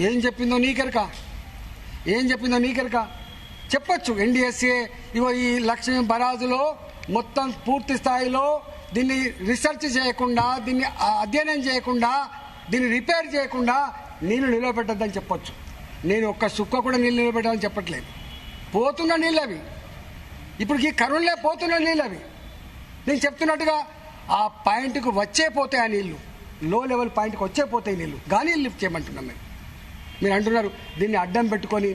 ఏం చెప్పిందో నీకెరక చెప్పొచ్చు. ఎన్డీఎస్ఏ ఇగో ఈ లక్ష్మీ బరాజులో మొత్తం పూర్తి స్థాయిలో దీన్ని రీసెర్చ్ చేయకుండా, దీన్ని అధ్యయనం చేయకుండా, దీన్ని రిపేర్ చేయకుండా నీళ్లు నిలబెట్టద్దని చెప్పొచ్చు. నేను ఒక్క సుక్క కూడా నీళ్ళు నిలబెట్టాలని చెప్పట్లేదు. పోతున్న నీళ్ళు అవి, ఇప్పుడు ఈ కరుణలే పోతున్న నీళ్ళు అవి. నేను చెప్తున్నట్టుగా ఆ పాయింట్కు వచ్చే పోతాయి ఆ నీళ్లు, లో లెవెల్ పాయింట్కి వచ్చే పోతాయి నీళ్లు, కానీ లిఫ్ట్ చేయమంటున్నాం మీరు అంటున్నారు. దీన్ని అడ్డం పెట్టుకొని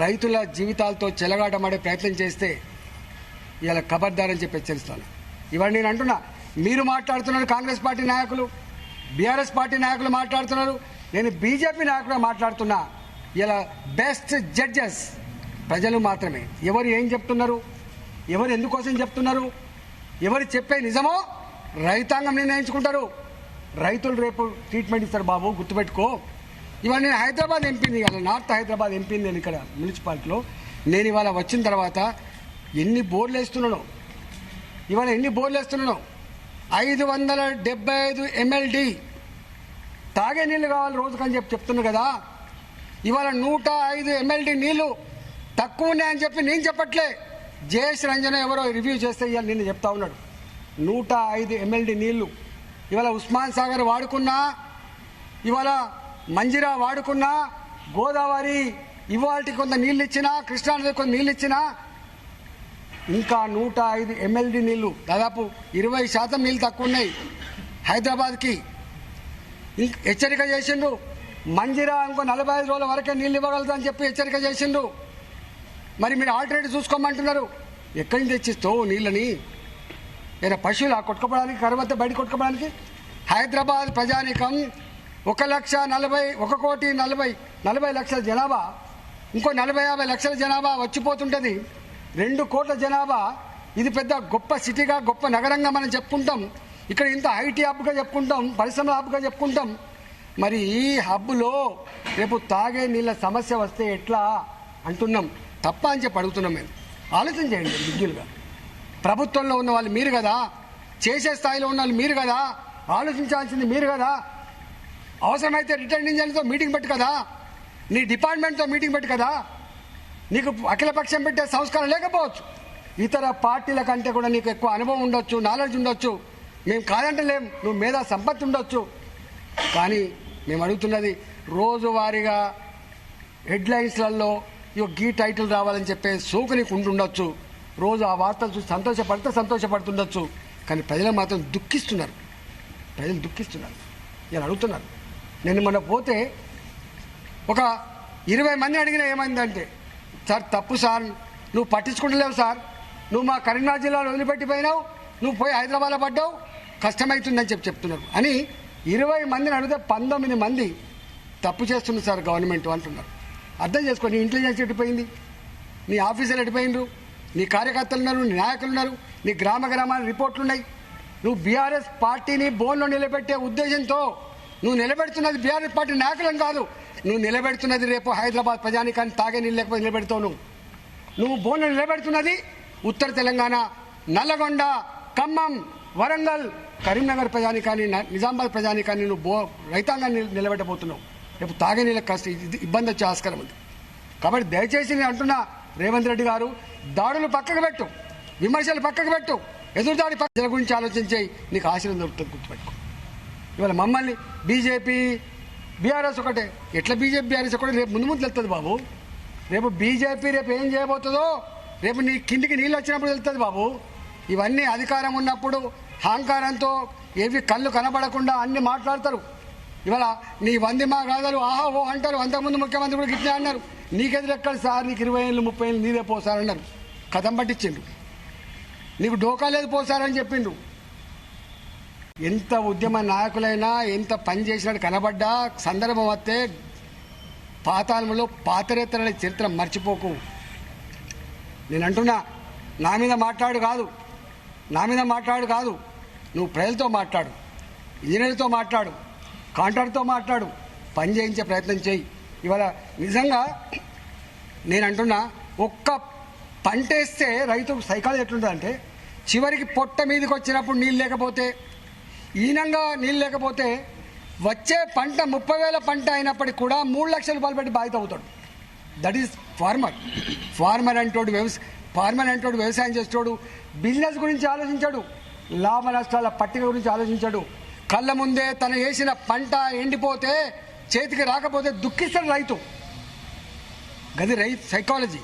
రైతుల జీవితాలతో చెలగాటమాడే ప్రయత్నం చేస్తే ఇలా ఖబర్దారని చెప్పి హెచ్చరిస్తాను. ఇవాళ నేను అంటున్నా, మీరు మాట్లాడుతున్నారు, కాంగ్రెస్ పార్టీ నాయకులు, బీఆర్ఎస్ పార్టీ నాయకులు మాట్లాడుతున్నారు, నేను బీజేపీ నాయకులు మాట్లాడుతున్నా. ఇలా బెస్ట్ జడ్జెస్ ప్రజలు మాత్రమే. ఎవరు ఏం చెప్తున్నారు, ఎవరు ఎందుకోసం చెప్తున్నారు, ఎవరు చెప్పే నిజమో రైతాంగం నిర్ణయించుకుంటారు. రైతులు రేపు ట్రీట్మెంట్ ఇస్తారు బాబు, గుర్తుపెట్టుకో. ఇవాళ నేను హైదరాబాద్ ఎంపీని, ఇవాళ నార్త్ హైదరాబాద్ ఎంపీని నేను ఇక్కడ మున్సిపాలిటీలో. నేను ఇవాళ వచ్చిన తర్వాత ఎన్ని బోర్లు వేస్తున్నానో, 575 MLD తాగే నీళ్లు కావాలి రోజుకని చెప్తున్నా కదా. ఇవాళ 105 MLD నీళ్లు తక్కువ ఉన్నాయని చెప్పి నేను చెప్పట్లే. జేఎస్ రంజన్ ఎవరో రివ్యూ చేస్తే ఇవాళ నిన్న చెప్తా ఉన్నాడు. 105 MLD నీళ్లు ఇవాళ ఉస్మాన్ సాగర్ వాడుకున్నా, ఇవాళ మంజిరా వాడుకున్నా, గోదావరి ఇవాళకి కొంత నీళ్ళు ఇచ్చినా, కృష్ణానది కొంత నీళ్ళు ఇచ్చినా, ఇంకా 105 MLD నీళ్లు, దాదాపు 20% నీళ్ళు తక్కువ ఉన్నాయి హైదరాబాద్కి. హెచ్చరిక చేసిండు. మంజిరా ఇంకో 45 రోజుల వరకే నీళ్ళు ఇవ్వగలుగుతామని చెప్పి హెచ్చరిక చేసిండు. మరి మీరు ఆల్టర్నేటివ్ చూసుకోమంటున్నారు. ఎక్కడి నుంచి తెచ్చిస్తావు నీళ్ళని? ఏదైనా పశువులు కొట్టుకోవడానికి, కరువత్త బయట కొట్టుకోవడానికి? హైదరాబాద్ ప్రజానీకం 1,40,40 లక్షల జనాభా, ఇంకో 40-50 లక్షల జనాభా వచ్చిపోతుంటుంది. 2 కోట్ల జనాభా. ఇది పెద్ద గొప్ప సిటీగా, గొప్ప నగరంగా మనం చెప్పుకుంటాం. ఇక్కడ ఇంత ఐటీ హబ్గా చెప్పుకుంటాం, పరిశ్రమల హబ్గా చెప్పుకుంటాం. మరి ఈ హబ్లో రేపు తాగే నీళ్ళ సమస్య వస్తే ఎట్లా అంటున్నాం. తప్ప అని చెప్పి అడుగుతున్నాం. మేము ఆలోచన చేయండి విజ్ఞులుగా. ప్రభుత్వంలో ఉన్న వాళ్ళు మీరు కదా, చేసే స్థాయిలో ఉన్న వాళ్ళు మీరు కదా, ఆలోచించాల్సింది మీరు కదా. అవసరమైతే రిటర్న్ ఇంజన్తో మీటింగ్ పెట్టు కదా, నీ డిపార్ట్మెంట్తో మీటింగ్ పెట్టు కదా. నీకు అఖిలపక్షం పెట్టే సంస్కారం లేకపోవచ్చు, ఇతర పార్టీల కంటే కూడా నీకు ఎక్కువ అనుభవం ఉండొచ్చు, నాలెడ్జ్ ఉండొచ్చు. మేము కాదంటలేం, నువ్వు మేధా సంపత్తి ఉండొచ్చు. కానీ మేము అడుగుతున్నది, రోజువారీగా హెడ్లైన్స్లలో గీ టైటిల్ రావాలని చెప్పే సోకు నీకు ఉంటుండొచ్చు. రోజు ఆ వార్తలు చూసి సంతోషపడుతుండొచ్చు. కానీ ప్రజలు మాత్రం దుఃఖిస్తున్నారు. నేను అడుగుతున్నాను. నేను మొన్న పోతే ఒక 20 మంది అడిగినా ఏమైందంటే, సార్ తప్పు సార్, నువ్వు పట్టించుకుంటలేవు సార్, నువ్వు మా కరీంనగర్ జిల్లాలో వదిలిపెట్టిపోయినావు, నువ్వు పోయి హైదరాబాద్లో పడ్డావు, కష్టమవుతుందని చెప్తున్నారు అని 20 మందిని అడిగితే 19 మంది తప్పు చేస్తుంది సార్ గవర్నమెంట్ అంటున్నారు. అర్థం చేసుకో, నీ ఇంటెలిజెన్స్ ఎట్టిపోయింది, నీ ఆఫీసర్లు ఎట్టిపోయినరు, నీ కార్యకర్తలు ఉన్నారు, నీ నాయకులు ఉన్నారు, నీ గ్రామాల రిపోర్ట్లు ఉన్నాయి. నువ్వు బీఆర్ఎస్ పార్టీని బోన్లో నిలబెట్టే ఉద్దేశంతో నువ్వు నిలబెడుతున్నది బీఆర్ఎస్ పార్టీ నాయకులను కాదు, నువ్వు నిలబెడుతున్నది రేపు హైదరాబాద్ ప్రజానికాన్ని తాగే నీళ్ళు లేకపోతే నిలబెడతావు. నువ్వు బోన్లో నిలబెడుతున్నది ఉత్తర తెలంగాణ, నల్లగొండ, ఖమ్మం, వరంగల్, కరీంనగర్ ప్రజానికాన్ని, నిజామాబాద్ ప్రజానికాన్ని నువ్వు రైతాంగాన్ని నిలబెట్టబోతున్నావు. రేపు తాగే నీళ్ళకి కాస్త ఇబ్బంది వచ్చే ఆస్కారం ఉంది. కాబట్టి దయచేసి నేను అంటున్నా, రేవంత్ రెడ్డి గారు, దాడులు పక్కకు పెట్టు, విమర్శలు పక్కకు పెట్టు, ఎదురుదాడి ప్రజల గురించి ఆలోచించే, నీకు ఆశీర్వాదం దొరుకుతుంది, గుర్తుపెట్టుకో. ఇవాళ మమ్మల్ని బీజేపీ బీఆర్ఎస్ ఒకటే, ఎట్లా బీజేపీ బీఆర్ఎస్ ఒకటే రేపు ముందు వెళ్తుంది బాబు. రేపు బీజేపీ రేపు ఏం చేయబోతుందో రేపు నీ కిందికి నీళ్ళు వచ్చినప్పుడు వెళ్తుంది బాబు. ఇవన్నీ అధికారం ఉన్నప్పుడు అహంకారంతో ఏవి కళ్ళు కనబడకుండా అన్ని మాట్లాడతారు. ఇవాళ నీ వందిమా గాథలు ఆహా ఓ అంటారు. అంతకుముందు ముఖ్యమంత్రి కూడా గిట్లే అన్నారు. నీకెదురెక్కడ సార్, నీకు 20 ఏళ్ళు 30 ఏళ్ళు నీదే పోసారన్నారు. కథం పట్టించిండు. నీకు డోకా లేదు పోసారని చెప్పిండు. ఎంత ఉద్యమ నాయకులైనా ఎంత పని చేసినట్టు కనబడ్డా సందర్భం వస్తే పాతాళంలో పాతరేతరనే చరిత్ర మర్చిపోకు. నేను అంటున్నా, నా మీద మాట్లాడు కాదు, నువ్వు ప్రజలతో మాట్లాడు, ఇంజనీర్తో మాట్లాడు, కాంట్రాక్టర్తో మాట్లాడు, పని చేయించే ప్రయత్నం చేయి. ఇవాళ నిజంగా నేను అంటున్నా, ఒక్క పంటేస్తే రైతు సైకాలజీ ఎట్లుంటుందంటే, చివరికి పొట్ట మీదకి వచ్చినప్పుడు నీళ్ళు లేకపోతే, ఈనంగా నీళ్ళు లేకపోతే వచ్చే పంట 30,000 పంట అయినప్పటికీ కూడా 3 లక్షల రూపాయలు పెట్టి బాధిత అవుతాడు. దట్ ఈస్ ఫార్మర్ అంటోడు వ్యవసాయం చేస్తాడు, బిజినెస్ గురించి ఆలోచించాడు, లాభ నష్టాల పట్టిక గురించి ఆలోచించాడు. కళ్ళ ముందే తను వేసిన పంట ఎండిపోతే చేతికి రాకపోతే దుఃఖిస్తాడు రైతు. గది రైతు సైకాలజీ.